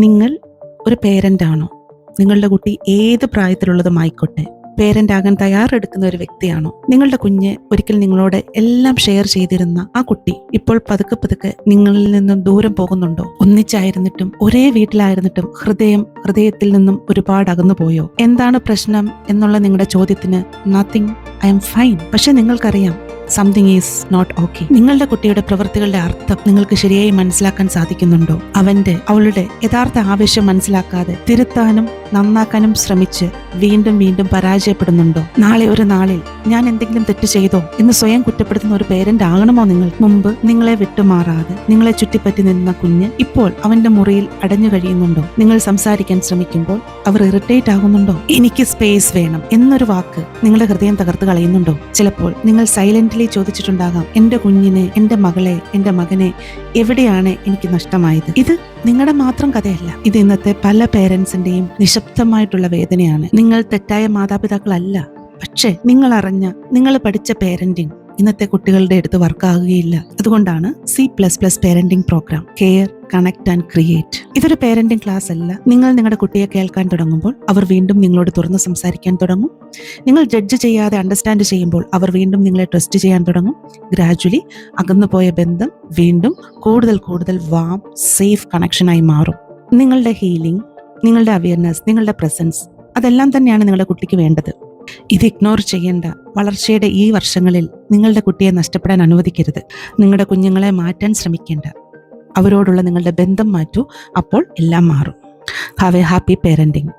നിങ്ങൾ ഒരു പേരൻ്റ് ആണോ? നിങ്ങളുടെ കുട്ടി ഏത് പ്രായത്തിലുള്ളതുമായിക്കോട്ടെ, പേരൻ്റ് ആകാൻ തയ്യാറെടുക്കുന്ന ഒരു വ്യക്തിയാണോ? നിങ്ങളുടെ കുഞ്ഞ് ഒരിക്കൽ നിങ്ങളോട് എല്ലാം ഷെയർ ചെയ്തിരുന്ന ആ കുട്ടി ഇപ്പോൾ പതുക്കെ പതുക്കെ നിങ്ങളിൽ നിന്നും ദൂരം പോകുന്നുണ്ടോ? ഒന്നിച്ചായിരുന്നിട്ടും ഒരേ വീട്ടിലായിരുന്നിട്ടും ഹൃദയത്തിൽ നിന്നും ഒരുപാട് അകന്നു പോയോ? എന്താണ് പ്രശ്നം എന്നുള്ള നിങ്ങളുടെ ചോദ്യത്തിന് നത്തിങ്, ഐ എം ഫൈൻ. പക്ഷെ നിങ്ങൾക്കറിയാം, സംതിങ് ഈസ് നോട്ട് ഓക്കെ. നിങ്ങളുടെ കുട്ടിയുടെ പ്രവൃത്തികളുടെ അർത്ഥം നിങ്ങൾക്ക് ശരിയായി മനസ്സിലാക്കാൻ സാധിക്കുന്നുണ്ടോ? അവളുടെ യഥാർത്ഥ ആവശ്യം മനസ്സിലാക്കാതെ തിരുത്താനും നന്നാക്കാനും ശ്രമിച്ച് വീണ്ടും വീണ്ടും പരാജയപ്പെടുന്നുണ്ടോ? നാളെ ഒരു നാളിൽ ഞാൻ എന്തെങ്കിലും തെറ്റ് ചെയ്തോ എന്ന് സ്വയം കുറ്റപ്പെടുത്തുന്ന ഒരു പേരന്റ് ആകണമോ നിങ്ങൾ? മുമ്പ് നിങ്ങളെ വിട്ടുമാറാതെ നിങ്ങളെ ചുറ്റിപ്പറ്റി നിന്ന കുഞ്ഞ് ഇപ്പോൾ അവന്റെ മുറിയിൽ അടഞ്ഞു കഴിയുന്നുണ്ടോ? നിങ്ങൾ സംസാരിക്കാൻ ശ്രമിക്കുമ്പോൾ അവർ ഇറിറ്റേറ്റ് ആകുന്നുണ്ടോ? എനിക്ക് സ്പേസ് വേണം എന്നൊരു വാക്ക് നിങ്ങളുടെ ഹൃദയം തകർത്ത് കളയുന്നുണ്ടോ? ചിലപ്പോൾ നിങ്ങൾ സൈലന്റ്ലി ചോദിച്ചിട്ടുണ്ടാകാം, എന്റെ കുഞ്ഞിനെ, എന്റെ മകളെ, എന്റെ മകനെ എവിടെയാണ് എനിക്ക് നഷ്ടമായത്? ഇത് നിങ്ങളുടെ മാത്രം കഥയല്ല. ഇത് ഇന്നത്തെ പല പേരൻസിന്റെയും നിശബ്ദമായിട്ടുള്ള വേദനയാണ്. നിങ്ങൾ തെറ്റായ മാതാപിതാക്കളല്ല, പക്ഷേ നിങ്ങൾ പഠിച്ച പേരന്റിങ് ഇന്നത്തെ കുട്ടികളുടെ അടുത്ത് വർക്കാകുകയില്ല. അതുകൊണ്ടാണ് C++ parenting program, care, connect and create. ഇതൊരു പേരന്റിംഗ് ക്ലാസ് അല്ല. നിങ്ങൾ നിങ്ങളുടെ കുട്ടിയെ കേൾക്കാൻ തുടങ്ങുമ്പോൾ അവർ വീണ്ടും നിങ്ങളോട് തുറന്ന് സംസാരിക്കാൻ തുടങ്ങും. നിങ്ങൾ ജഡ്ജ് ചെയ്യാതെ അണ്ടർസ്റ്റാൻഡ് ചെയ്യുമ്പോൾ അവർ വീണ്ടും നിങ്ങളെ ട്രസ്റ്റ് ചെയ്യാൻ തുടങ്ങും. ഗ്രാജുവലി അകന്നുപോയ ബന്ധം വീണ്ടും കൂടുതൽ വാം, സേഫ് കണക്ഷനായി മാറും. നിങ്ങളുടെ ഹീലിംഗ്, നിങ്ങളുടെ അവയർനെസ്, നിങ്ങളുടെ പ്രസൻസ്, അതെല്ലാം തന്നെയാണ് നിങ്ങളുടെ കുട്ടിക്ക് വേണ്ടത്. ഇത് ഇഗ്നോർ ചെയ്യേണ്ട. വളർച്ചയുടെ ഈ വർഷങ്ങളിൽ നിങ്ങളുടെ കുട്ടിയെ നഷ്ടപ്പെടാൻ അനുവദിക്കരുത്. നിങ്ങളുടെ കുഞ്ഞുങ്ങളെ മാറ്റാൻ ശ്രമിക്കേണ്ട. അവരോടുള്ള നിങ്ങളുടെ ബന്ധം മാറ്റൂ. അപ്പോൾ എല്ലാം മാറും. Have A happy parenting.